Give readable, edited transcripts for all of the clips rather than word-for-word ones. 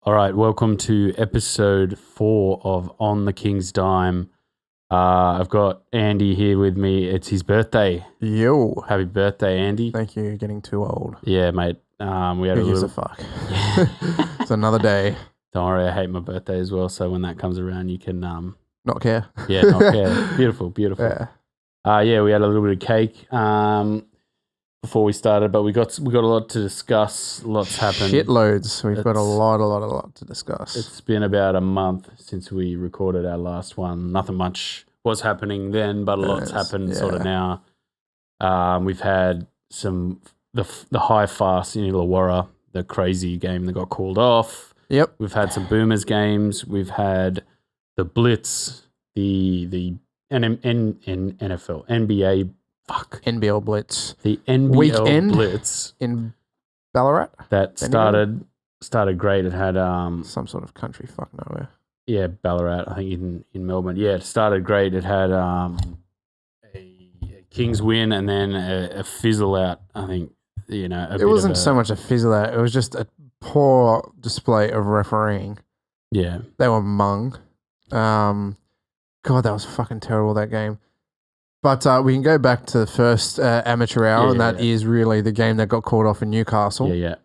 All right, welcome to episode 4 of On the King's Dime. I've got Andy here with me. It's his birthday. Yo. Happy birthday, Andy. Thank you. You're getting too old. Yeah, mate. We had Who a gives little... a fuck? It's another day. Don't worry, I hate my birthday as well, so when that comes around, you can... Not care. Yeah, not care. Beautiful, beautiful. Yeah. We had a little bit of cake before we started, but we got a lot to discuss. Lots happened. Shitloads. We've got a lot to discuss. It's been about a month since we recorded our last one. Nothing much was happening then, but a lot's happened sort of now. We've had the high farce in Illawarra, the crazy game that got called off. Yep. We've had some Boomers games. We've had the Blitz, the NFL, NBA. Fuck. NBL Blitz. The NBL Weekend Blitz in Ballarat. that started great. It had Some sort of country fuck nowhere. yeah, Ballarat, I think in Melbourne. Yeah, it started great. It had a Kings win and then a fizzle out, I think, It wasn't so much a fizzle out. It was just a poor display of refereeing. Yeah. They were mung. God, that was fucking terrible, that game. But we can go back to the first amateur hour, and that is really the game that got called off in Newcastle. Yeah.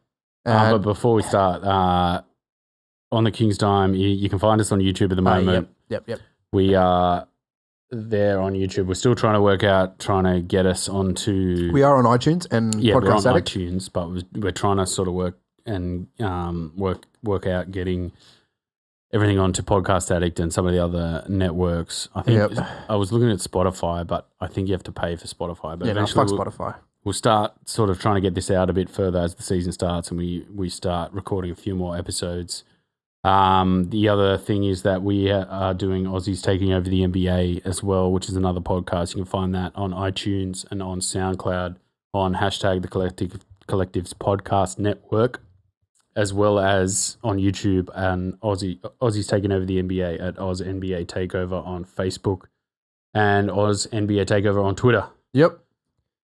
But before we start, On the King's Dime, you can find us on YouTube at the moment. Yep. We are there on YouTube. We're still trying to get us onto... We are on iTunes and we're on Podcast Addict. iTunes, but we're trying to sort of work out getting everything onto Podcast Addict and some of the other networks. I think I was looking at Spotify, but I think you have to pay for Spotify. But eventually fuck Spotify. We'll start sort of trying to get this out a bit further as the season starts and we start recording a few more episodes. The other thing is that we are doing Aussies Taking over the NBA as well, which is another podcast. You can find that on iTunes and on SoundCloud on hashtag the Collectives Podcast Network, as well as on YouTube and Aussies Taking Over the NBA at Oz NBA Takeover on Facebook and Oz NBA Takeover on Twitter. Yep.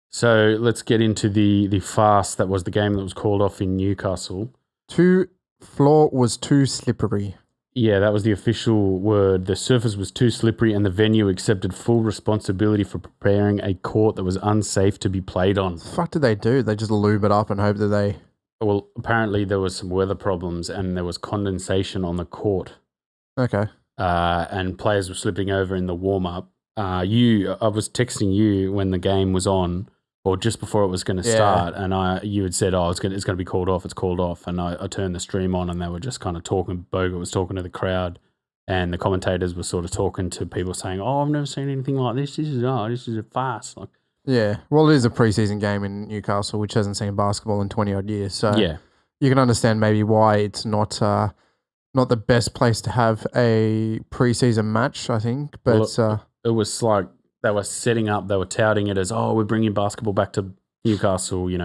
So let's get into the farce that was the game that was called off in Newcastle. Floor was too slippery. Yeah, that was the official word. The surface was too slippery and the venue accepted full responsibility for preparing a court that was unsafe to be played on. What the fuck did they do? They just lube it up and hope that they... Well, apparently there was some weather problems and there was condensation on the court. Okay. And players were slipping over in the warm-up. I was texting you when the game was on, or just before it was going to start, and you had said, it's going to be called off, it's called off, and I turned the stream on and they were just kind of talking. Bogut was talking to the crowd, and the commentators were sort of talking to people saying, I've never seen anything like this. This is a farce. Like, yeah, well, it is a preseason game in Newcastle, which hasn't seen basketball in 20-odd years, so you can understand maybe why it's not the best place to have a preseason match, I think, but... it was like they were setting up, they were touting it as, we're bringing basketball back to Newcastle, we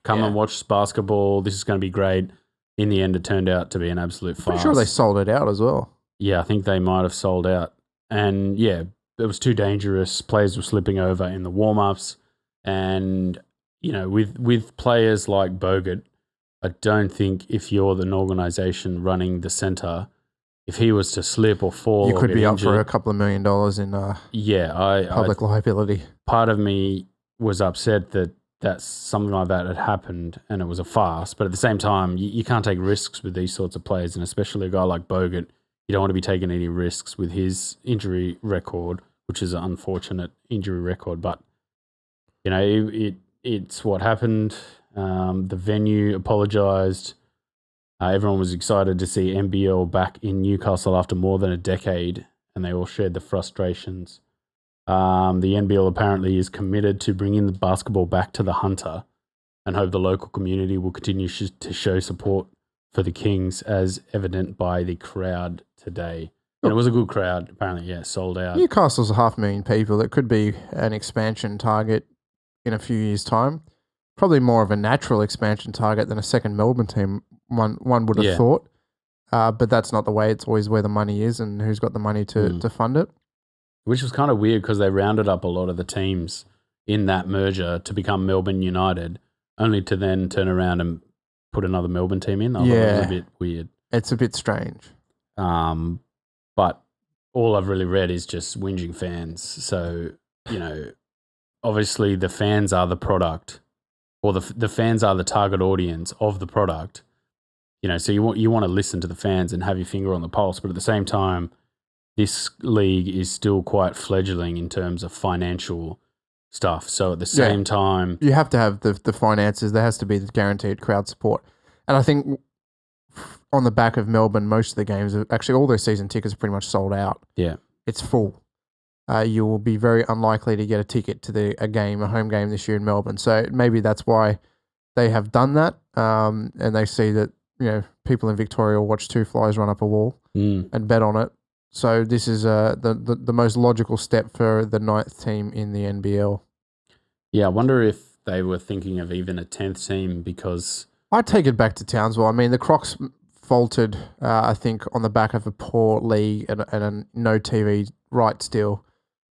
come and watch basketball, this is going to be great. In the end, it turned out to be an absolute farce. Pretty sure they sold it out as well. Yeah, I think they might have sold out. And it was too dangerous. Players were slipping over in the warm-ups. And, with players like Bogut, I don't think if you're an organisation running the centre, if he was to slip or fall, you could be up injured, for a couple of $1 million in public liability. Part of me was upset that something like that had happened and it was a farce. But at the same time, you can't take risks with these sorts of players, and especially a guy like Bogut. You don't want to be taking any risks with his injury record, which is an unfortunate injury record. But it's what happened. The venue apologised. Everyone was excited to see NBL back in Newcastle after more than a decade, and they all shared the frustrations. The NBL apparently is committed to bringing the basketball back to the Hunter and hope the local community will continue to show support for the Kings, as evident by the crowd today. And it was a good crowd, apparently, sold out. Newcastle's 500,000 people. It could be an expansion target in a few years' time. Probably more of a natural expansion target than a second Melbourne team, one would have thought. But that's not the way. It's always where the money is and who's got the money to fund it. Which was kind of weird because they rounded up a lot of the teams in that merger to become Melbourne United, only to then turn around and put another Melbourne team in. I thought it was a bit weird. It's a bit strange. But all I've really read is just whinging fans. So, obviously the fans are the product, or the fans are the target audience of the product. So you want to listen to the fans and have your finger on the pulse, but at the same time, this league is still quite fledgling in terms of financial stuff. So at the same time, you have to have the finances. There has to be the guaranteed crowd support. And I think on the back of Melbourne, most of the games, actually all their season tickets are pretty much sold out. Yeah. It's full. You will be very unlikely to get a ticket to a home game this year in Melbourne. So maybe that's why they have done that. And they see that, people in Victoria will watch two flies run up a wall and bet on it. So this is the most logical step for the 9th team in the NBL. Yeah, I wonder if they were thinking of even a 10th team, because I take it back to Townsville. I mean, the Crocs faltered, I think, on the back of a poor league and a no TV rights deal.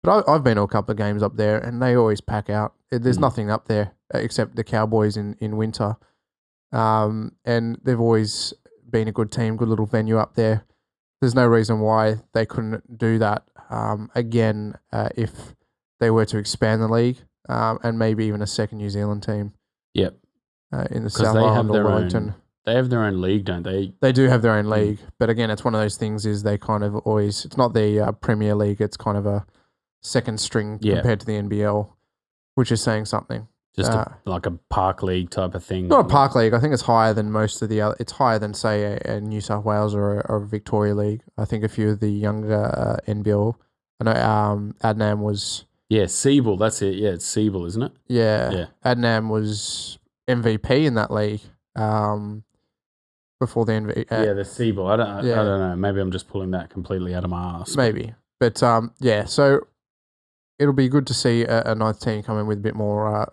But I've been to a couple of games up there, and they always pack out. There's nothing up there except the Cowboys in winter. And they've always been a good team, good little venue up there. There's no reason why they couldn't do that again if they were to expand the league and maybe even a second New Zealand team. Yep. In the South Island or Wellington. They have their own league, don't they? They do have their own league. But again, it's one of those things is they kind of always, it's not the Premier League, it's kind of a second string compared to the NBL, which is saying something. Just like a park league type of thing. Not a park league. I think it's higher than most of the other. It's higher than, say, a New South Wales or a Victoria League. I think a few of the younger NBL. I know Adnam was... Yeah, Siebel. That's it. Yeah, it's Siebel, isn't it? Yeah. Adnam was MVP in that league before the MVP. Yeah, the Siebel. I don't know. Maybe I'm just pulling that completely out of my ass. Maybe. But, so it'll be good to see a 9th team come in with a bit more...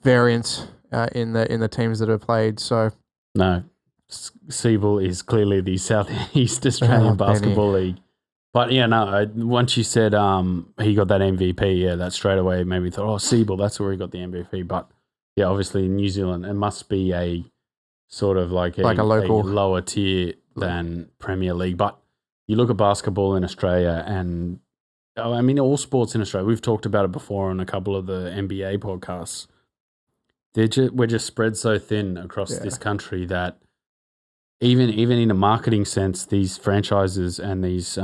variance in the teams that have played. So no, Siebel is clearly the Southeast Australian Basketball League. But once you said he got that MVP, that straight away made me thought, Siebel, that's where he got the MVP. But yeah, obviously in New Zealand, it must be a sort of like a local, a lower tier than Premier League. But you look at basketball in Australia, and I mean all sports in Australia. We've talked about it before on a couple of the NBA podcasts. We're just spread so thin across this country that even in a marketing sense, these franchises and these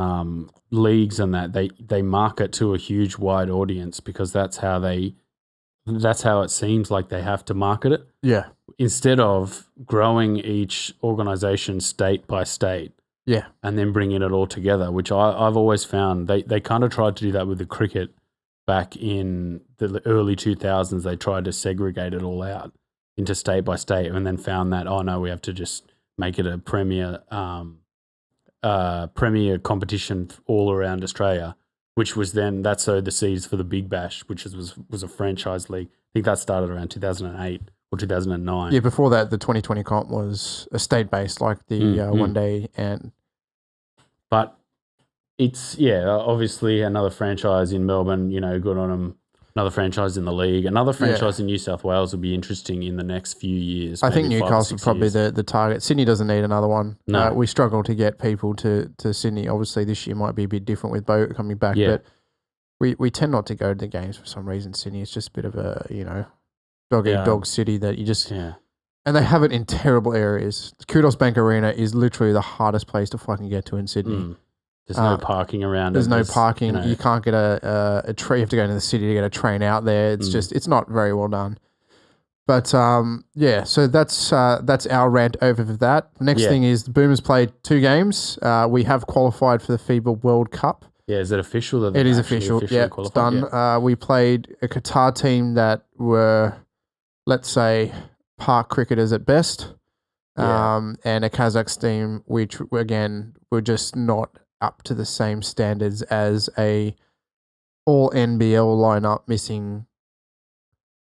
leagues and that they market to a huge wide audience because that's how it seems like they have to market it. Yeah. Instead of growing each organization state by state. Yeah. And then bringing it all together, which I've always found they kind of tried to do that with the cricket. Back in the early 2000s, they tried to segregate it all out into state by state and then found that, we have to just make it a premier competition all around Australia, which was then, that sowed the seeds for the Big Bash, which was a franchise league. I think that started around 2008 or 2009. Yeah, before that, the 2020 comp was a state-based, like the one day. But it's, obviously another franchise in Melbourne, good on them. Another franchise in the league. Another franchise in New South Wales will be interesting in the next few years. I think Newcastle probably the target. Sydney doesn't need another one. No. We struggle to get people to Sydney. Obviously, this year might be a bit different with Bogut coming back, but we tend not to go to the games for some reason. Sydney is just a bit of a, dog city that you just... Yeah. And they have it in terrible areas. Kudos Bank Arena is literally the hardest place to fucking get to in Sydney. There's no parking around. There's no parking. You can't get a train. You have to go into the city to get a train out there. It's just, it's not very well done. But so that's our rant over for that. The next thing is the Boomers played 2 games. We have qualified for the FIBA World Cup. Yeah, is it official? That it is official. Yeah, it's done. Yeah. We played a Qatar team that were, let's say, park cricketers at best, and a Kazakh team which, again, were just not up to the same standards as a all NBL lineup, missing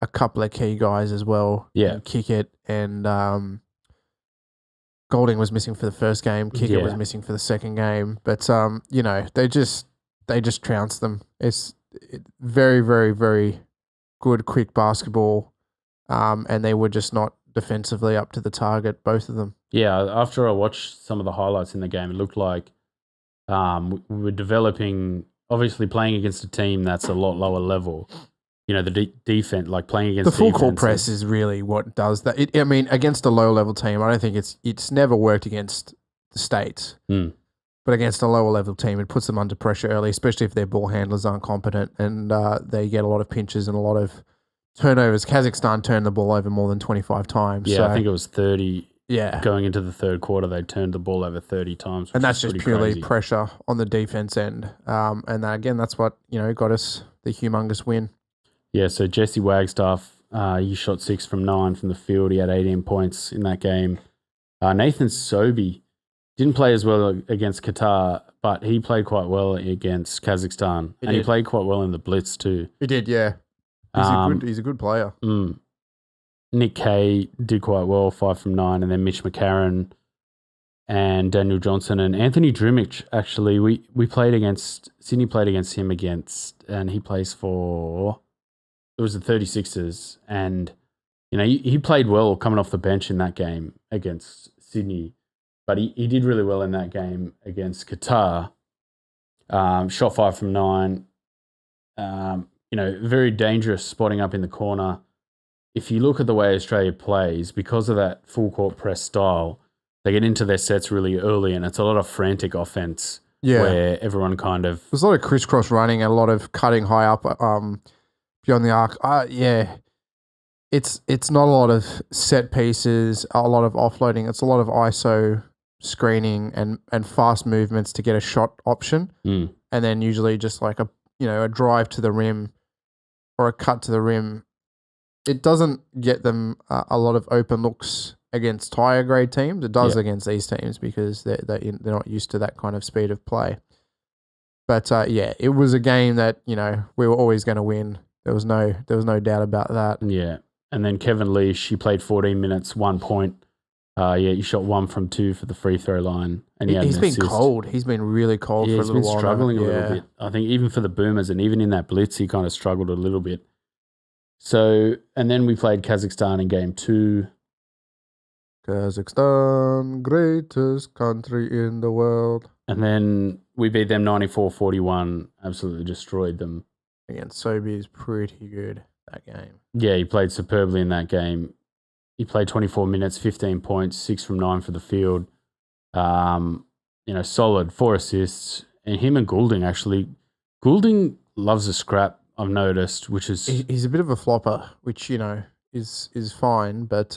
a couple of key guys as well. Yeah. Kickett and Golding was missing for the first game. Kickett was missing for the second game. But they just trounced them. It's very, very, very good, quick basketball. And they were just not defensively up to the target, both of them. Yeah, after I watched some of the highlights in the game, it looked like we were developing, obviously playing against a team that's a lot lower level. You know, the defense, like playing against the full court defenses. press is really what does that. I mean, against a low level team, I don't think it's never worked against the States. But against a lower level team, it puts them under pressure early, especially if their ball handlers aren't competent and they get a lot of pinches and a lot of turnovers. Kazakhstan turned the ball over more than 25 times. Yeah, so, I think it was 30. Yeah. Going into the third quarter, they turned the ball over 30 times. And that's just purely crazy. pressure on the defense end. And again, that's what got us the humongous win. Yeah, so Jesse Wagstaff, he shot 6 from 9 from the field. He had 18 points in that game. Nathan Sobey didn't play as well against Qatar, but he played quite well against Kazakhstan. He played quite well in the Blitz too. He did, yeah. He's a good player. Nick Kay did quite well, 5 from 9, and then Mitch McCarron and Daniel Johnson and Anthony Drimich. Actually, we played against Sydney. Played against him and he plays for. It was the 36ers, and he played well coming off the bench in that game against Sydney, but he did really well in that game against Qatar. Shot 5 from 9. Very dangerous spotting up in the corner. If you look at the way Australia plays, because of that full court press style, they get into their sets really early, and it's a lot of frantic offense where everyone kind of... There's a lot of crisscross running and a lot of cutting high up beyond the arc. It's not a lot of set pieces, a lot of offloading. It's a lot of ISO screening and fast movements to get a shot option, and then usually just like a drive to the rim or a cut to the rim. It doesn't get them a lot of open looks against higher grade teams. It does against these teams because they're not used to that kind of speed of play. But it was a game that we were always going to win. There was no doubt about that. Yeah, and then Kevin Leash, he played 14 minutes, 1 point. He shot 1 from 2 for the free throw line, and he's been cold. He's been really cold for a little while. He's been struggling a little bit. I think even for the Boomers, and even in that blitz, he kind of struggled a little bit. So, and then we played Kazakhstan in game 2. Kazakhstan, greatest country in the world. And then we beat them 94-41, absolutely destroyed them. Against Sobey is pretty good that game. Yeah, he played superbly in that game. He played 24 minutes, 15 points, 6 from 9 for the field. Solid, 4 assists. And him and Goulding, actually. Goulding loves a scrap, I've noticed, which is... He's a bit of a flopper, which, is fine, but...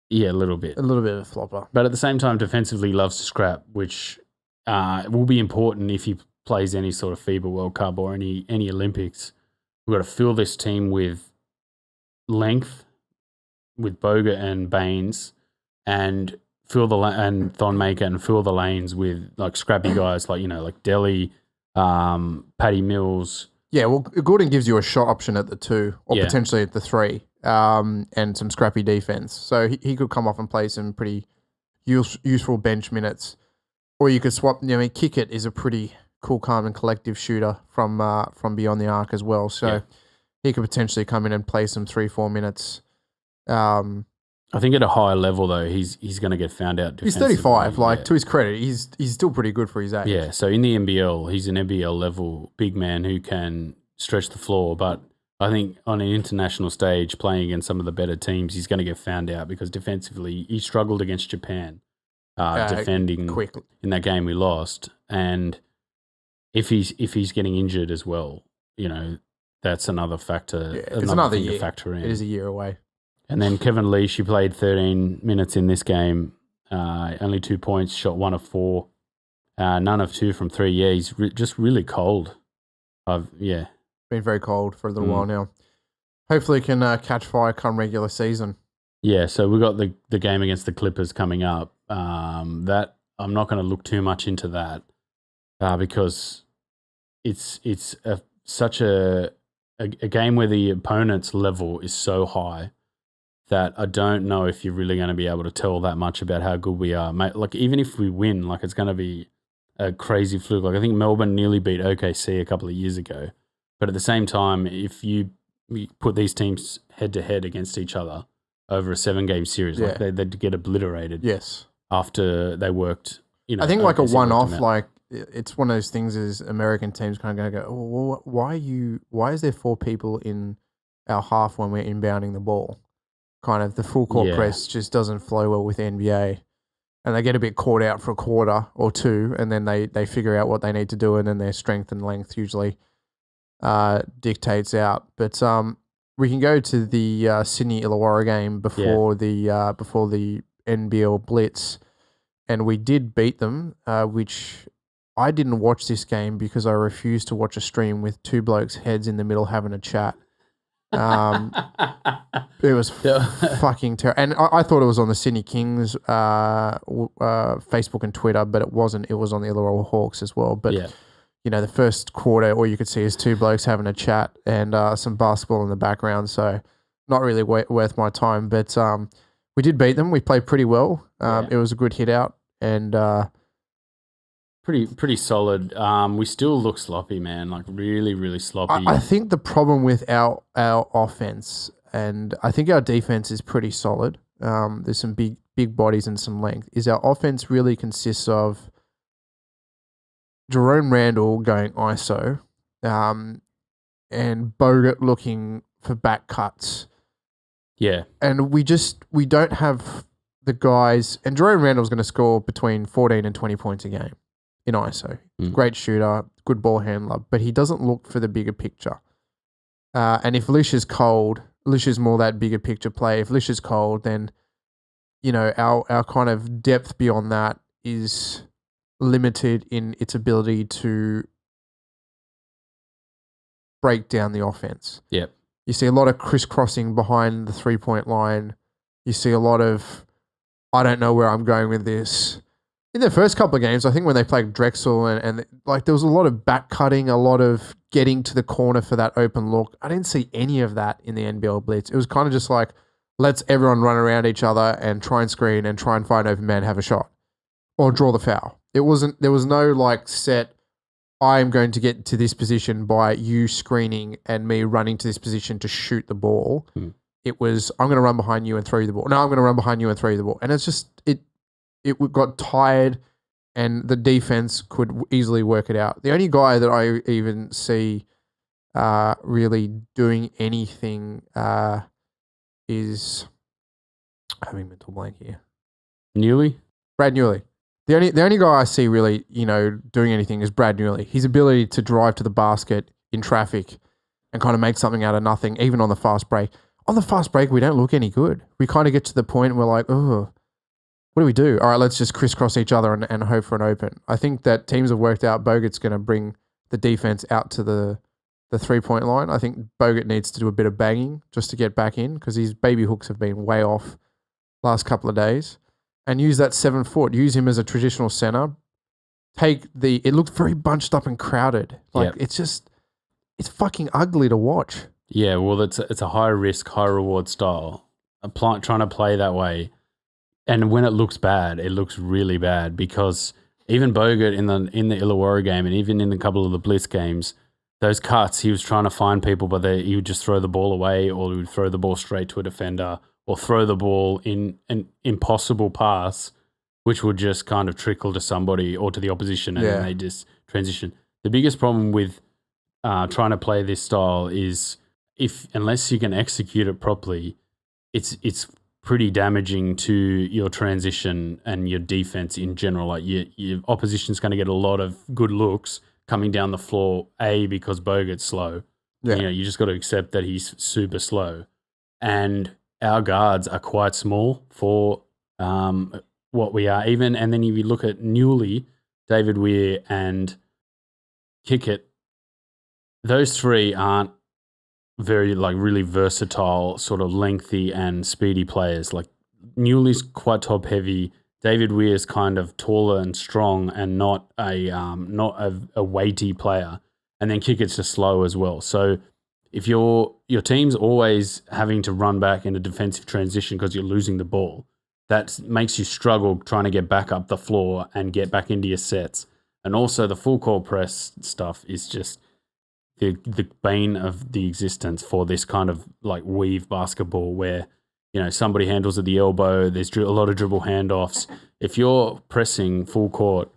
yeah, a little bit. A little bit of a flopper. But at the same time, defensively loves to scrap, which will be important if he plays any sort of FIBA World Cup or any Olympics. We've got to fill this team with length, with Bogut and Baines, and and Thonmaker, and fill the lanes with like scrappy guys like Delhi, Paddy Mills. Yeah, well, Gordon gives you a shot option at the 2 or potentially at the 3, and some scrappy defense. So he could come off and play some pretty useful bench minutes, or you could swap. Kickett is a pretty cool, calm, and collective shooter from beyond the arc as well. So he could potentially come in and play some 3-4 minutes. I think at a higher level though, he's going to get found out defensively. He's 35. To his credit, he's still pretty good for his age. Yeah. So in the NBL, he's an NBL level big man who can stretch the floor. But I think on an international stage, playing against some of the better teams, he's going to get found out because defensively, he struggled against Japan, defending quickly in that game we lost. And if he's getting injured as well, that's another factor. Yeah, it's another year. To factor in. It is a year away. And then Kevin Leash, he played 13 minutes in this game, only 2 points, shot 1 of 4, none of 2 from 3. Yeah, he's just really cold. Been very cold for a little while now. Hopefully he can catch fire come regular season. Yeah, so we've got the game against the Clippers coming up. That I'm not going to look too much into that because it's such a game where the opponent's level is so high that I don't know if you're really going to be able to tell that much about how good we are. Like, even if we win, like, it's going to be a crazy fluke. Like, I think Melbourne nearly beat OKC a couple of years ago. But at the same time, if you put these teams head-to-head against each other over a 7-game series, like they'd get obliterated. Yes. after they worked. I think like a one-off, out. like it's one of those things is American teams kind of go, oh, well, why is there 4 people in our half when we're inbounding the ball? Kind of the full court press just doesn't flow well with NBA. And they get a bit caught out for a quarter or two, and then they figure out what they need to do, and then their strength and length usually dictates out. But we can go to the Sydney Illawarra game before the NBL Blitz, and we did beat them, which I didn't watch this game because I refused to watch a stream with 2 blokes' heads in the middle having a chat. It was fucking terrible. And I thought it was on the Sydney Kings Facebook and Twitter, but it wasn't. It was on the Illawarra Hawks as well. But, the first quarter, all you could see is 2 blokes having a chat and some basketball in the background. So not really worth my time. But we did beat them. We played pretty well. It was a good hit out. And pretty solid. We still look sloppy, man. Like really, really sloppy. I think the problem with our offense, and I think our defense is pretty solid. There's some big bodies and some length. Is our offense really consists of Jerome Randall going ISO, and Bogut looking for back cuts. Yeah, and we don't have the guys. And Jerome Randall's going to score between 14 and 20 points a game in ISO. Great shooter, good ball handler, but he doesn't look for the bigger picture. And if Lish is cold, Lish is more that bigger picture play. If Lish is cold, then, our kind of depth beyond that is limited in its ability to break down the offense. Yep. You see a lot of crisscrossing behind the 3-point line. You see a lot of, I don't know where I'm going with this. In the first couple of games, I think when they played Drexel and like there was a lot of back cutting, a lot of getting to the corner for that open look. I didn't see any of that in the NBL Blitz. It was kind of just like, let's everyone run around each other and try and screen and try and find open man, have a shot or draw the foul. There was no like set, I'm going to get to this position by you screening and me running to this position to shoot the ball. It was, I'm going to run behind you and throw you the ball. No, I'm going to run behind you and throw you the ball. And it's just, it got tired and the defense could easily work it out. The only guy that I even see really doing anything is having mental blank here. Brad Newley. The only guy I see really, doing anything is Brad Newley. His ability to drive to the basket in traffic and kind of make something out of nothing, even on the fast break. On the fast break, we don't look any good. We kind of get to the point where we're like, oh, what do we do? All right, let's just crisscross each other and hope for an open. I think that teams have worked out Bogut's going to bring the defense out to the 3-point line. I think Bogut needs to do a bit of banging just to get back in because his baby hooks have been way off last couple of days. And use that 7 foot. Use him as a traditional center. It looked very bunched up and crowded. Like it's fucking ugly to watch. Yeah, well, it's a high risk, high reward style. Trying to play that way. And when it looks bad, it looks really bad because even Bogut in the Illawarra game and even in a couple of the Blitz games, those cuts, he was trying to find people, but he would just throw the ball away or he would throw the ball straight to a defender or throw the ball in an impossible pass, which would just kind of trickle to somebody or to the opposition and then they just transition. The biggest problem with trying to play this style is unless you can execute it properly, it's pretty damaging to your transition and your defense in general. Like your opposition's going to get a lot of good looks coming down the floor, because Bogut's slow. Yeah. You just got to accept that he's super slow. And our guards are quite small for what we are. And then if you look at Newley, David Weir, and Kickett, those three aren't very really versatile, sort of lengthy and speedy players. Like Newley's quite top heavy. David Weir's kind of taller and strong and not a weighty player. And then Kickett's just slow as well. So if your team's always having to run back in a defensive transition because you're losing the ball, that makes you struggle trying to get back up the floor and get back into your sets. And also the full court press stuff is just the bane of the existence for this kind of weave basketball where somebody handles at the elbow. There's a lot of dribble handoffs. If you're pressing full court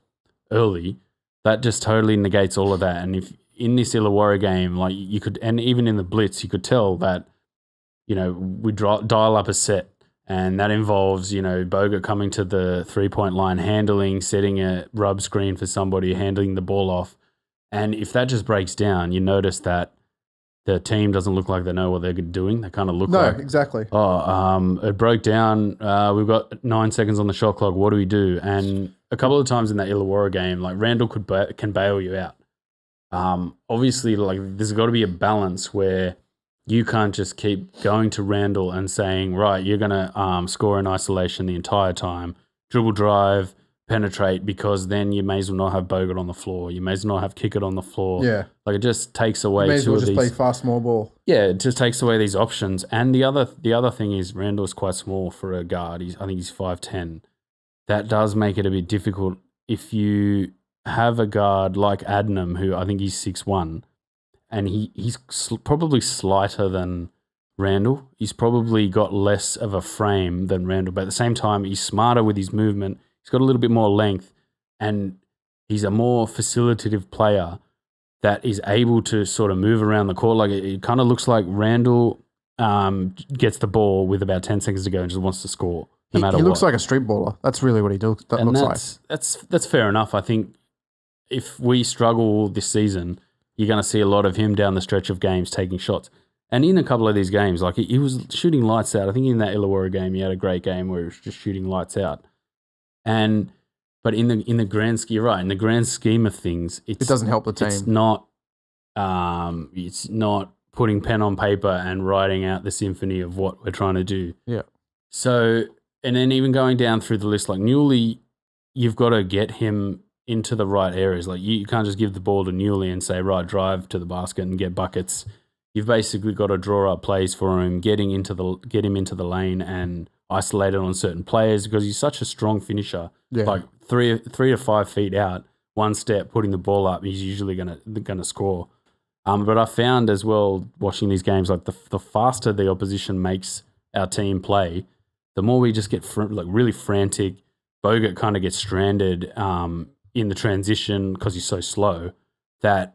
early, that just totally negates all of that. And if in this Illawarra game, like you could, and even in the Blitz, you could tell that, we dial up a set, and that involves, Bogut coming to the 3-point line, handling, setting a rub screen for somebody, handling the ball off. And if that just breaks down, you notice that the team doesn't look like they know what they're doing. They kind of look like... No, exactly. It broke down. We've got 9 seconds on the shot clock. What do we do? And a couple of times in that Illawarra game, like Randall can bail you out. Obviously, like there's got to be a balance where you can't just keep going to Randall and saying, right, you're going to score in isolation the entire time, dribble drive, penetrate, because then you may as well not have Bogut on the floor. You may as well not have Kickett on the floor. Yeah. Like it just takes away you may as well just these, play fast, small ball. Yeah, it just takes away these options. And the other thing is Randall's quite small for a guard. I think he's 5'10". That does make it a bit difficult if you have a guard like Adnam, who I think he's 6'1", and he's probably slighter than Randall. He's probably got less of a frame than Randall, but at the same time, he's smarter with his movement. He's got a little bit more length, and he's a more facilitative player that is able to sort of move around the court. Like it kind of looks like Randall gets the ball with about 10 seconds to go and just wants to score no matter what. He looks like a street baller. That's really what he looks like. That's fair enough. I think if we struggle this season, you're going to see a lot of him down the stretch of games taking shots. And in a couple of these games, like he was shooting lights out. I think in that Illawarra game, he had a great game where he was just shooting lights out. But in the grand scheme, you're right, in the grand scheme of things, it doesn't help the team. It's not putting pen on paper and writing out the symphony of what we're trying to do. Yeah. So, and then even going down through the list, like Newley, you've got to get him into the right areas. Like you can't just give the ball to Newley and say, right, drive to the basket and get buckets. You've basically got to draw up plays for him, get him into the lane and isolate it on certain players, because he's such a strong finisher. Yeah. Like 3 to 5 feet out, one step, putting the ball up, he's usually gonna score. But I found as well, watching these games, like the faster the opposition makes our team play, the more we just get really frantic. Bogut kind of gets stranded in the transition because he's so slow that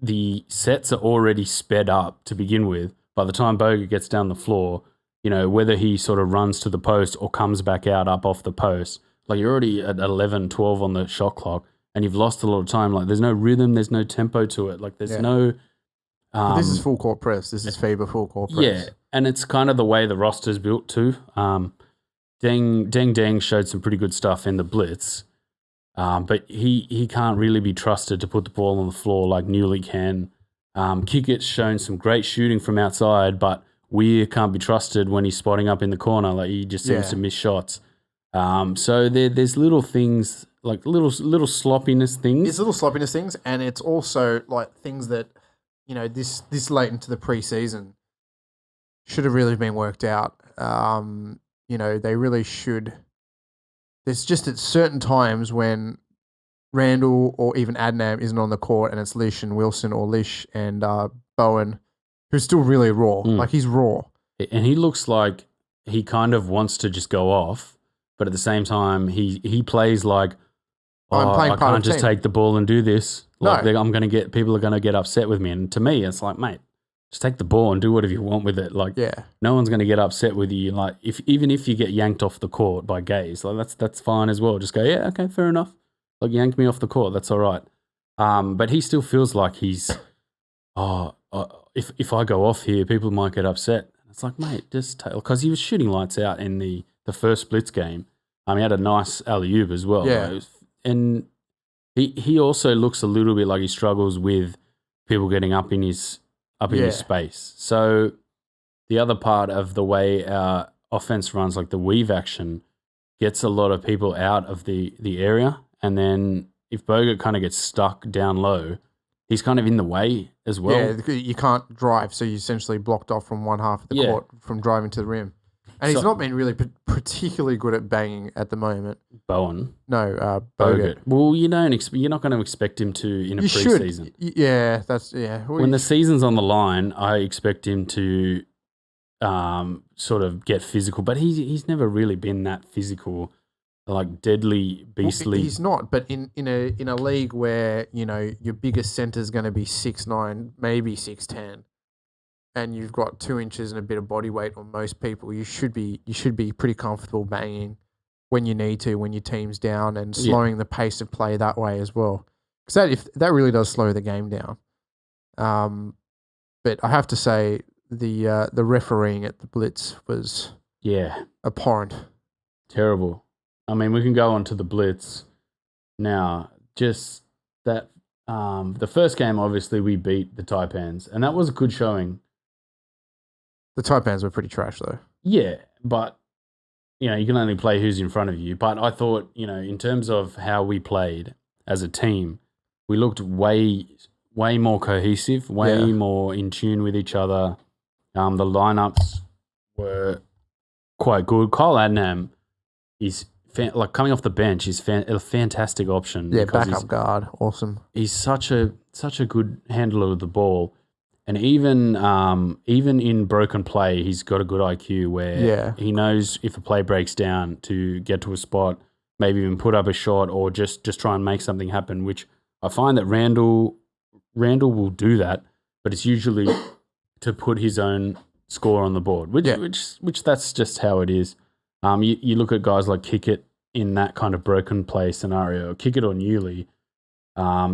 the sets are already sped up to begin with. By the time Bogut gets down the floor, whether he sort of runs to the post or comes back out up off the post, like you're already at 11, 12 on the shot clock and you've lost a lot of time. Like there's no rhythm, there's no tempo to it. Like there's no... this is full court press. This is FIBA full court press. Yeah, and it's kind of the way the roster's built too. Deng showed some pretty good stuff in the Blitz, but he can't really be trusted to put the ball on the floor like Newley can. Kickett's shown some great shooting from outside, but Weir can't be trusted when he's spotting up in the corner. Like he just seems to miss shots. So there's little things, like little sloppiness things. There's little sloppiness things, and it's also like things that, this late into the preseason should have really been worked out. They really should. There's just at certain times when Randall or even Adnam isn't on the court and it's Lish and Wilson or Lish and Bowen, who's still really raw. Like he's raw. And he looks like he kind of wants to just go off, but at the same time he plays like, I can't just take the ball and do this. Like people are gonna get upset with me. And to me, it's like, mate, just take the ball and do whatever you want with it. Like, no one's gonna get upset with you. Like, even if you get yanked off the court by Gaze, like that's fine as well. Just go, yeah, okay, fair enough. Like, yank me off the court, that's all right. But he still feels like he's, if I go off here, people might get upset. It's like, mate, just take, because he was shooting lights out in the first Blitz game. He had a nice alley-oop as well. Yeah. And he also looks a little bit like he struggles with people getting up in his space. So the other part of the way our offense runs, like the weave action, gets a lot of people out of the area. And then if Bogut kind of gets stuck down low, he's kind of in the way as well. Yeah, you can't drive, so you're essentially blocked off from one half of the court from driving to the rim. And he's not been really particularly good at banging at the moment. Bowen? No, Bogut. Well, you're not going to expect him to in a preseason. Yeah, that's... Yeah. When the season's on the line, I expect him to sort of get physical, but he's never really been that physical, like deadly, beastly. Well, he's not, but in a league where your biggest center is going to be 6'9", maybe 6'10", and you've got 2 inches and a bit of body weight on most people, you should be pretty comfortable banging when you need to, when your team's down, and slowing the pace of play that way as well. Because that really does slow the game down. But I have to say the refereeing at the Blitz was abhorrent, terrible. I mean, we can go on to the Blitz now. Just that the first game, obviously, we beat the Taipans, and that was a good showing. The Taipans were pretty trash, though. Yeah, but you can only play who's in front of you. But I thought, in terms of how we played as a team, we looked way more cohesive, way more in tune with each other. The lineups were quite good. Kyle Adnam is coming off the bench is a fantastic option. Yeah, backup guard, awesome. He's such a good handler of the ball, and even in broken play, he's got a good IQ where he knows if a play breaks down to get to a spot, maybe even put up a shot or just try and make something happen. Which I find that Randall will do that, but it's usually to put his own score on the board, which that's just how it is. You look at guys like Kickett in that kind of broken play scenario, Kickett or Newley,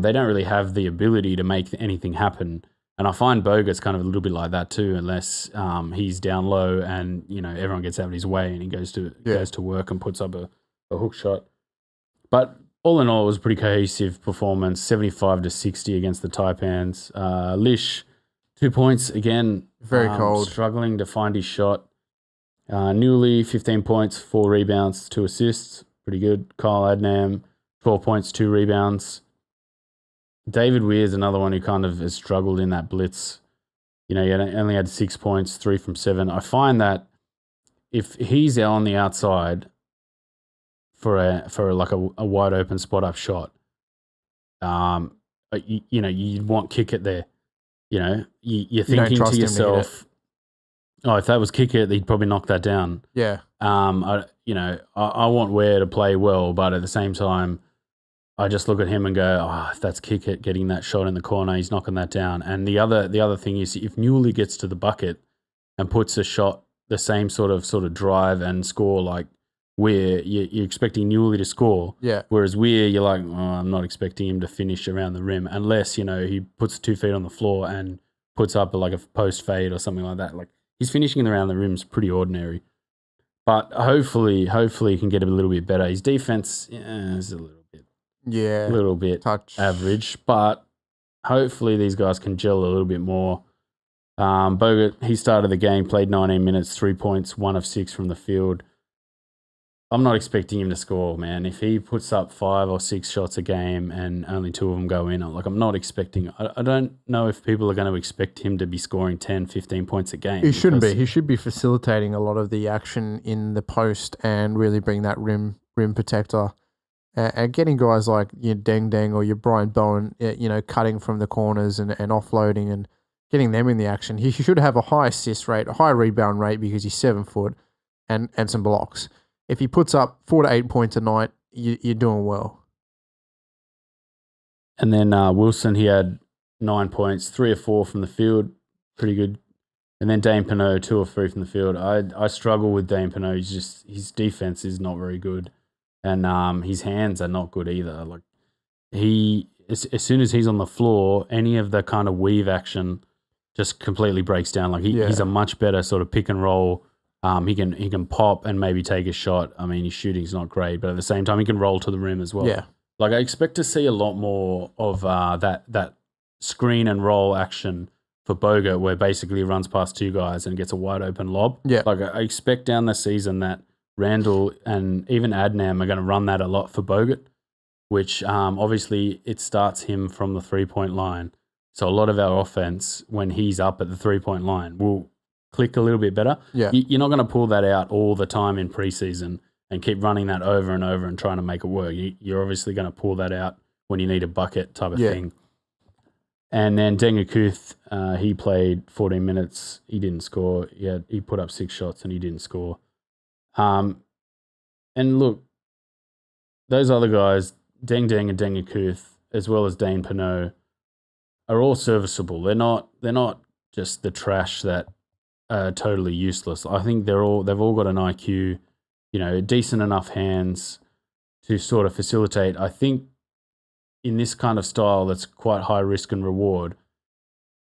they don't really have the ability to make anything happen. And I find Bogut's kind of a little bit like that too, unless he's down low and everyone gets out of his way and he goes to work and puts up a hook shot. But all in all, it was a pretty cohesive performance, 75-60 against the Taipans. Lish, 2 points again. Very cold. Struggling to find his shot. Newley, 15 points, 4 rebounds, 2 assists. Pretty good. Kyle Adnam, 12 points, 2 rebounds. David Weir's another one who kind of has struggled in that Blitz. He only had 6 points, 3 from 7. I find that if he's on the outside for like a wide open spot up shot, you'd want Kickett there. You're thinking to yourself, if that was Kickett, he'd probably knock that down. Yeah. I want Ware to play well, but at the same time, I just look at him and go, if that's Kickett getting that shot in the corner, he's knocking that down. And the other thing is, if Newley gets to the bucket and puts a shot, the same sort of drive and score like Weir, you're expecting Newley to score. Yeah. Whereas Weir, you're like, I'm not expecting him to finish around the rim unless, he puts 2 feet on the floor and puts up like a post fade or something like that. Like his finishing around the rim is pretty ordinary. But hopefully he can get a little bit better. His defense is a little bit average, but hopefully these guys can gel a little bit more. Bogut, he started the game, played 19 minutes, 3 points, 1 of 6 from the field. I'm not expecting him to score, man. If he puts up 5 or 6 shots a game and only 2 of them go in, I'm not expecting. I don't know if people are going to expect him to be scoring 10, 15 points a game. He shouldn't be. He should be facilitating a lot of the action in the post and really bring that rim protector. And getting guys like your Deng Deng or your Brian Bowen, cutting from the corners and offloading and getting them in the action. He should have a high assist rate, a high rebound rate because he's 7 foot and some blocks. If he puts up 4 to 8 points a night, you're doing well. And then Wilson, he had 9 points, 3 or 4 from the field, pretty good. And then Dane Pinot, 2 or 3 from the field. I struggle with Dane Pinot. His defense is not very good, and his hands are not good either. Like as soon as he's on the floor, any of the kind of weave action just completely breaks down. Like he's a much better sort of pick and roll. He can pop and maybe take a shot. I mean, his shooting's not great, but at the same time, he can roll to the rim as well. Yeah. Like I expect to see a lot more of that screen and roll action for Bogut, where basically he runs past 2 guys and gets a wide open lob. Yeah. Like I expect down the season that Randall and even Adnam are going to run that a lot for Bogut, which obviously it starts him from the 3-point line. So a lot of our offense, when he's up at the 3-point line, will click a little bit better. Yeah. You're not going to pull that out all the time in preseason and keep running that over and over and trying to make it work. You're obviously going to pull that out when you need a bucket type of thing. And then Dengakuth, he played 14 minutes. He didn't score. He put up 6 shots and he didn't score. And look, those other guys, Deng Deng and Dengakuth, as well as Dane Pinot, are all serviceable. They're not just the trash that are totally useless. I think they've all got an IQ, decent enough hands to sort of facilitate. I think in this kind of style that's quite high risk and reward,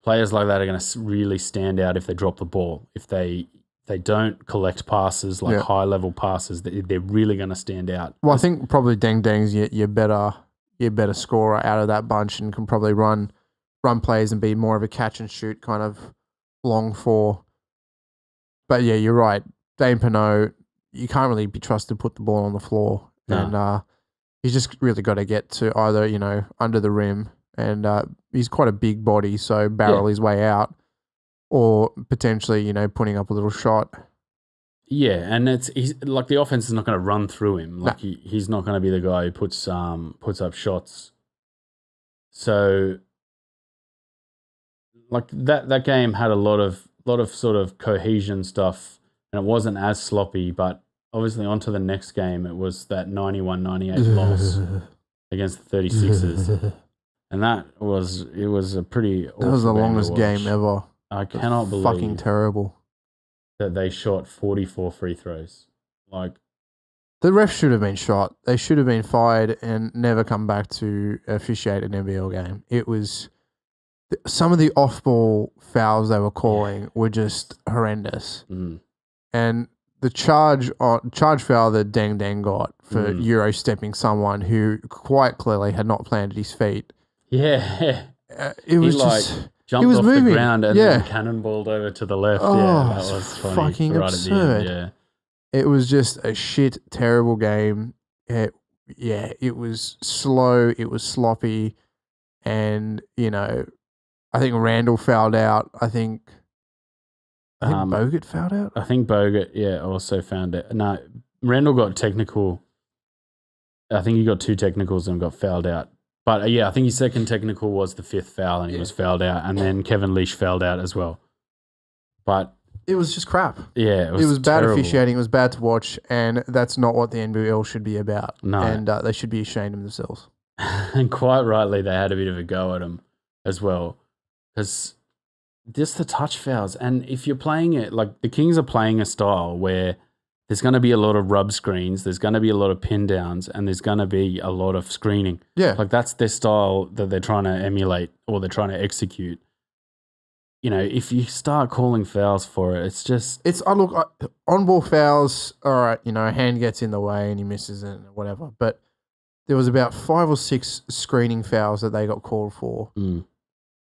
players like that are going to really stand out if they drop the ball. If they don't collect passes, like high level passes, they're really going to stand out. Well, I think probably Deng Deng's your better scorer out of that bunch and can probably run plays and be more of a catch and shoot kind of long four. But yeah, you're right. Dane Pinot, you can't really be trusted to put the ball on the floor. No. And he's just really got to get to either, under the rim, and he's quite a big body, so barrel his way out, or potentially, putting up a little shot. Yeah, and he's like the offense is not going to run through him. Like he's not going to be the guy who puts up shots. So like that game had a lot of sort of cohesion stuff, and it wasn't as sloppy, but obviously onto the next game, it was that 91-98 loss against the 36ers. And it was a pretty awful That was the longest game ever. I cannot believe fucking terrible that they shot 44 free throws. Like, the refs should have been shot. They should have been fired and never come back to officiate an NBL game. It was some of the off-ball fouls they were calling were just horrendous. And the charge foul that Deng Deng got for Euro stepping someone who quite clearly had not planted his feet. Yeah. It was jumped off the ground and then cannonballed over to the left. Oh, that was funny. Fucking right absurd. At the end, It was just a shit, terrible game. It was slow. It was sloppy. And, I think Randall fouled out. I think Bogut fouled out. I think Bogut, also found it. No, Randall got technical. I think he got 2 technicals and got fouled out. But I think his second technical was the 5th foul and he was fouled out. And then Kevin Leash fouled out as well. But it was just crap. Yeah, it was bad officiating. It was bad to watch. And that's not what the NBL should be about. No. And they should be ashamed of themselves. And quite rightly, they had a bit of a go at him as well. Because just the touch fouls. And if you're playing it, like the Kings are playing a style where there's going to be a lot of rub screens, there's going to be a lot of pin downs, and there's going to be a lot of screening. Yeah. Like that's their style that they're trying to emulate or they're trying to execute. If you start calling fouls for it, it's just... on-ball fouls, all right, a hand gets in the way and he misses it or whatever. But there was about 5 or 6 screening fouls that they got called for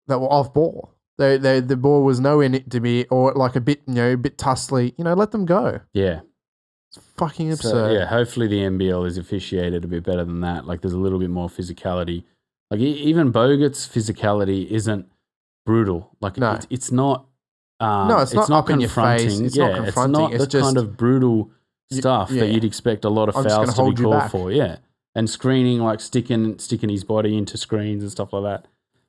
that were off ball. The ball was nowhere to be, or like a bit tussly. Let them go. Yeah. It's fucking absurd. So, hopefully the NBL is officiated a bit better than that. Like there's a little bit more physicality. Like even Bogut's physicality isn't brutal. Like it's not. It's not up in your face. It's not confronting. It's not the kind of brutal stuff that you'd expect a lot of fouls to be called for. Yeah, and screening, like sticking his body into screens and stuff like that.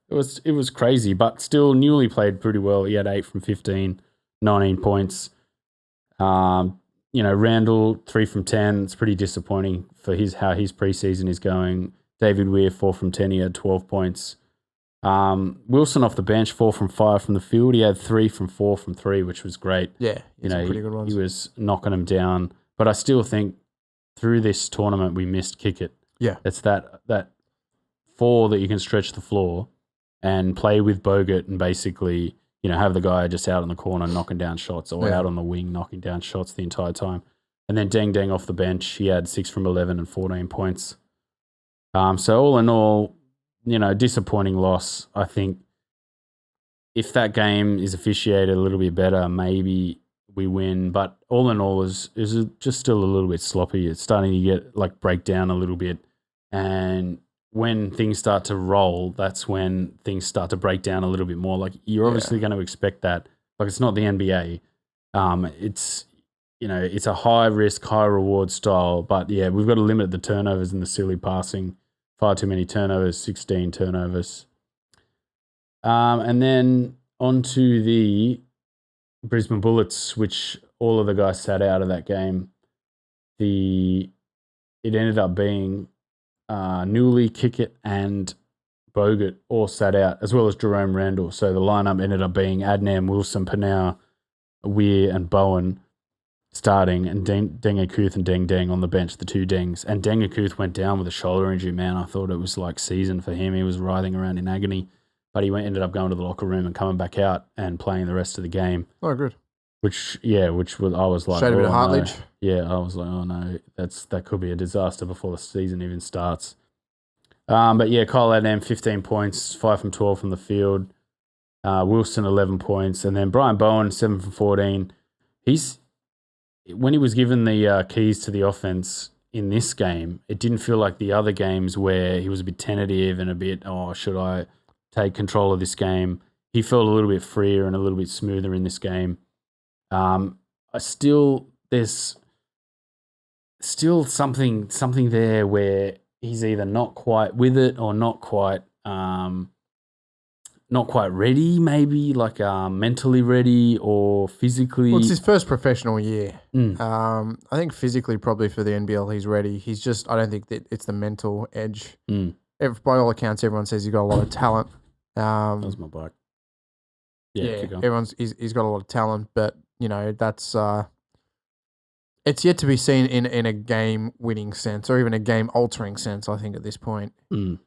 It was crazy, but still Newley played pretty well. He had 8 from 15, 19 points. Randall 3 from 10. It's pretty disappointing for how his preseason is going. David Weir 4 from 10. He had 12 points. Wilson off the bench 4 from 5 from the field. He had 3 from 4 from 3, which was great. Yeah, pretty good ones. He was knocking them down, but I still think through this tournament we missed kick it. Yeah, it's that 4 that you can stretch the floor and play with Bogut and basically, have the guy just out on the corner knocking down shots or out on the wing knocking down shots the entire time. And then Deng Deng off the bench, he had 6 from 11 and 14 points. So all in all, disappointing loss. I think if that game is officiated a little bit better, maybe we win. But all in all, is just still a little bit sloppy. It's starting to get break down a little bit. And when things start to roll, that's when things start to break down a little bit more. Like you're obviously going to expect that. Like it's not the NBA. It's a high risk, high reward style. But we've got to limit the turnovers and the silly passing. Far too many turnovers, 16 turnovers. And then on to the Brisbane Bullets, which all of the guys sat out of that game. It ended up being Newley, Kickett, and Bogut all sat out, as well as Jerome Randall. So the lineup ended up being Adnan, Wilson, Panau, Weir, and Bowen starting, and Deng Akuth and Deng Deng on the bench, the two Dengs. And Deng Akuth went down with a shoulder injury, man. I thought it was like season for him. He was writhing around in agony, but he ended up going to the locker room and coming back out and playing the rest of the game. Oh, good. Which was, I was like, showed a bit of heartlage. No. Yeah, I was like, oh no, that could be a disaster before the season even starts. But yeah, Kyle Adnam, 15 points, 5 from 12 from the field. Wilson, 11 points. And then Brian Bowen, 7 from 14. When he was given the keys to the offense in this game, it didn't feel like the other games where he was a bit tentative and a bit, should I take control of this game? He felt a little bit freer and a little bit smoother in this game. There's still something there where he's either not quite with it or not quite ready, maybe like mentally ready or physically. Well, it's his first professional year. I think physically, probably for the NBL, he's ready. He's just, I don't think that it's the mental edge. By all accounts, everyone says he's got a lot of talent. That was my bike. Yeah, he's got a lot of talent, but that's it's yet to be seen in a game-winning sense or even a game-altering sense, I think, at this point. But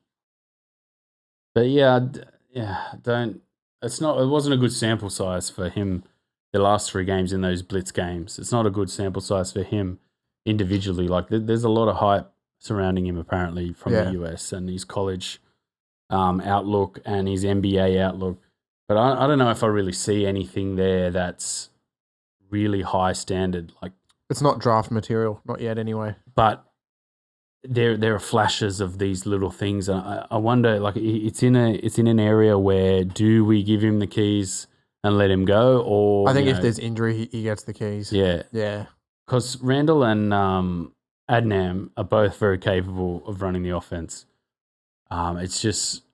it wasn't a good sample size for him the last 3 games in those Blitz games. It's not a good sample size for him individually. Like, there's a lot of hype surrounding him, apparently, from the US and his college outlook and his NBA outlook. But I don't know if I really see anything there that's really high standard. Like, it's not draft material, not yet anyway. But there are flashes of these little things. I wonder, like, it's in an area where do we give him the keys and let him go, or I think if there's injury, he gets the keys. Yeah. Because Randall and Adnam are both very capable of running the offense. It's just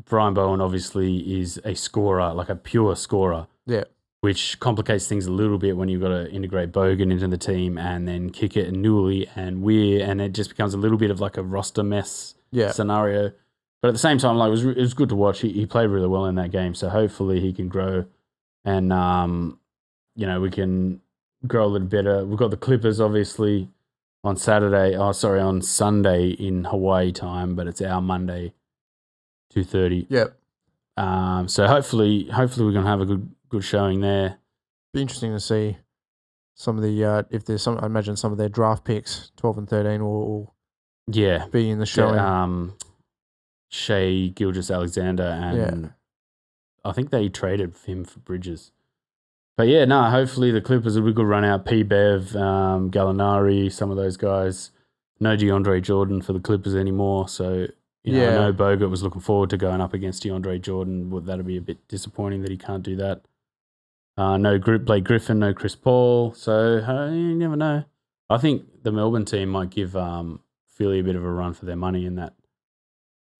Brian Bowen obviously is a scorer, like a pure scorer. Yeah. Which complicates things a little bit when you've got to integrate Bogan into the team and then Kickett and Newley and Weir, and it just becomes a little bit of like a roster mess scenario. But at the same time, like it was good to watch. He played really well in that game, so hopefully he can grow, and we can grow a little better. We've got the Clippers obviously on Sunday in Hawaii time, but it's our Monday, 2:30. Yep. So hopefully we're gonna have a good showing there. Be interesting to see some of the if there's some. I imagine some of their draft picks, 12 and 13, will be in the showing. Shea Gilgeous-Alexander and I think they traded him for Bridges. But hopefully the Clippers will be a good run out. P. Bev, Gallinari, some of those guys. No DeAndre Jordan for the Clippers anymore, so. I know Bogut was looking forward to going up against DeAndre Jordan. Well, that'll be a bit disappointing that he can't do that. No Blake Griffin, no Chris Paul. So you never know. I think the Melbourne team might give Philly a bit of a run for their money in that.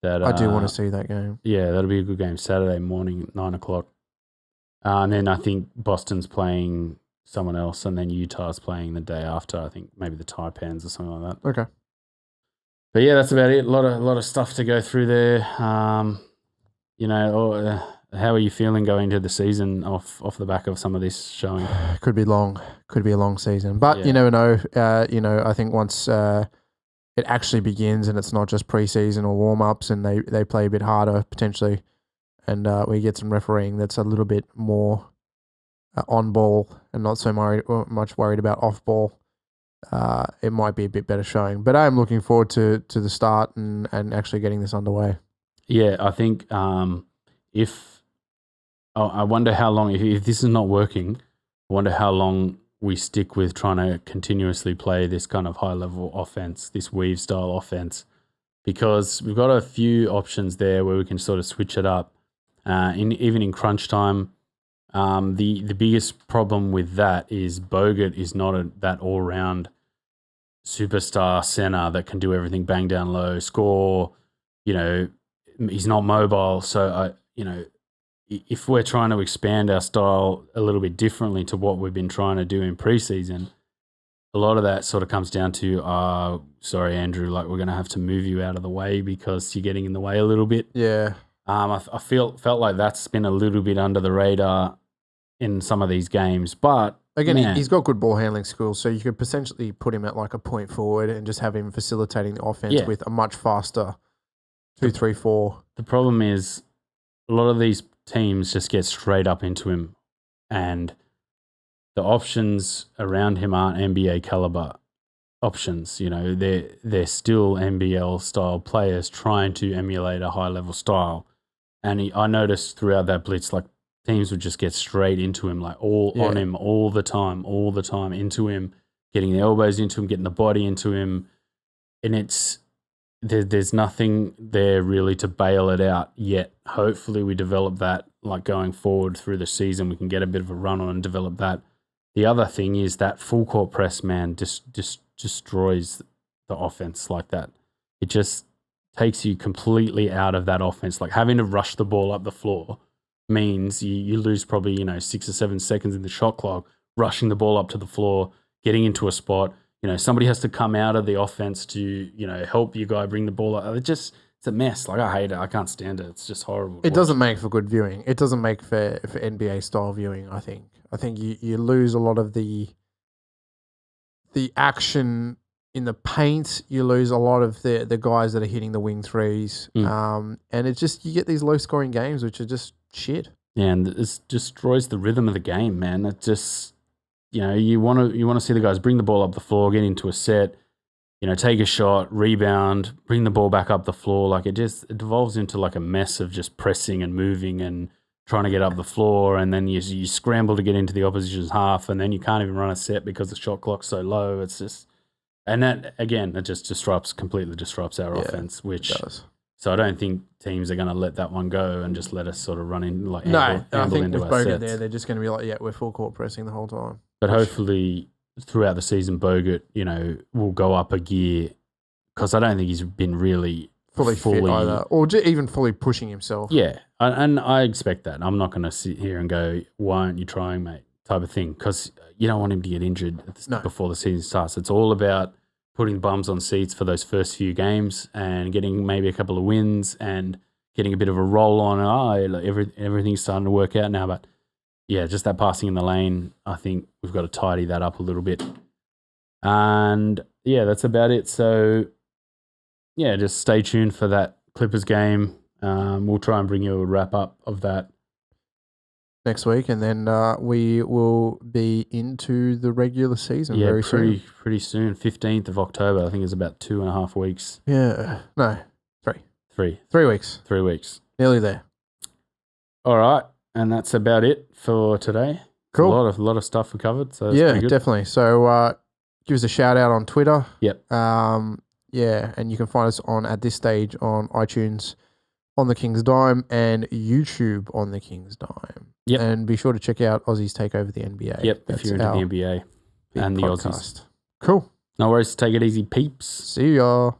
I do want to see that game. Yeah, that'll be a good game. Saturday morning at 9:00. And then I think Boston's playing someone else, and then Utah's playing the day after. I think maybe the Taipans or something like that. Okay. But that's about it. A lot of stuff to go through there. How are you feeling going into the season off the back of some of this showing? Could be long. Could be a long season. But you never know. I think once it actually begins and it's not just preseason or warm-ups and they play a bit harder potentially and we get some refereeing that's a little bit more on ball and not so much worried about off ball. It might be a bit better showing. But I am looking forward to the start and actually getting this underway. Yeah, I think I wonder how long, if this is not working, I wonder how long we stick with trying to continuously play this kind of high-level offense, this weave-style offense, because we've got a few options there where we can sort of switch it up. Even in crunch time, the biggest problem with that is Bogut is not that all-round superstar center that can do everything, bang down low, score. He's not mobile, so if we're trying to expand our style a little bit differently to what we've been trying to do in preseason, a lot of that sort of comes down to, sorry, Andrew, like we're going to have to move you out of the way because you're getting in the way a little bit. Yeah. I felt like that's been a little bit under the radar in some of these games, but again, he's got good ball handling skills, so you could potentially put him at like a point forward and just have him facilitating the offense with a much faster 2-3-4. The problem is a lot of these teams just get straight up into him, and the options around him aren't NBA caliber options. You know, they're still NBL style players trying to emulate a high level style. And I noticed throughout that blitz, like teams would just get straight into him, like on him all the time, into him, getting the elbows into him, getting the body into him, and there's nothing there really to bail it out yet. Hopefully we develop that, like going forward through the season, we can get a bit of a run on and develop that. The other thing is that full court press, man, just destroys the offense like that. It just takes you completely out of that offense. Like having to rush the ball up the floor means you lose probably, 6 or 7 seconds in the shot clock, rushing the ball up to the floor, getting into a spot. Somebody has to come out of the offense to, help your guy bring the ball up. It's a mess. Like I hate it. I can't stand it. It's just horrible. It doesn't make for good viewing. It doesn't make for NBA style viewing, I think. I think you lose a lot of the action in the paint. You lose a lot of the guys that are hitting the wing threes. And it's just, you get these low scoring games, which are just shit. Yeah, and it destroys the rhythm of the game, man. It just, you want to see the guys bring the ball up the floor, get into a set, take a shot, rebound, bring the ball back up the floor. Like it devolves into like a mess of just pressing and moving and trying to get up the floor, and then you scramble to get into the opposition's half, and then you can't even run a set because the shot clock's so low. It's just, and that again, it just completely disrupts our offense, which it does. So I don't think teams are going to let that one go and just let us sort of run in like I think with Bogut there, they're just going to be like, we're full court pressing the whole time. But hopefully throughout the season, Bogut, will go up a gear, because I don't think he's been really fully fit either, or even fully pushing himself. Yeah, and I expect that. I'm not going to sit here and go, why aren't you trying, mate, type of thing, because you don't want him to get injured before the season starts. It's all about putting bums on seats for those first few games and getting maybe a couple of wins and getting a bit of a roll on. Everything's starting to work out now, but yeah, just that passing in the lane, I think we've got to tidy that up a little bit. And yeah, that's about it. So yeah, just stay tuned for that Clippers game. We'll try and bring you a wrap up of that next week, and then we will be into the regular season very soon. Pretty soon. 15th of October, I think it's about 2.5 weeks. Yeah, no, 3. 3 weeks. 3 weeks. Nearly there. All right, and that's about it for today. Cool. A lot of stuff we covered. So yeah, definitely. So give us a shout out on Twitter. Yep. Yeah, and you can find us at this stage on iTunes, on the King's Dime, and YouTube on the King's Dime. Yep. And be sure to check out Aussies Take Over the NBA. Yep, if you're into the NBA and the Aussies. Cool. No worries. Take it easy, peeps. See y'all.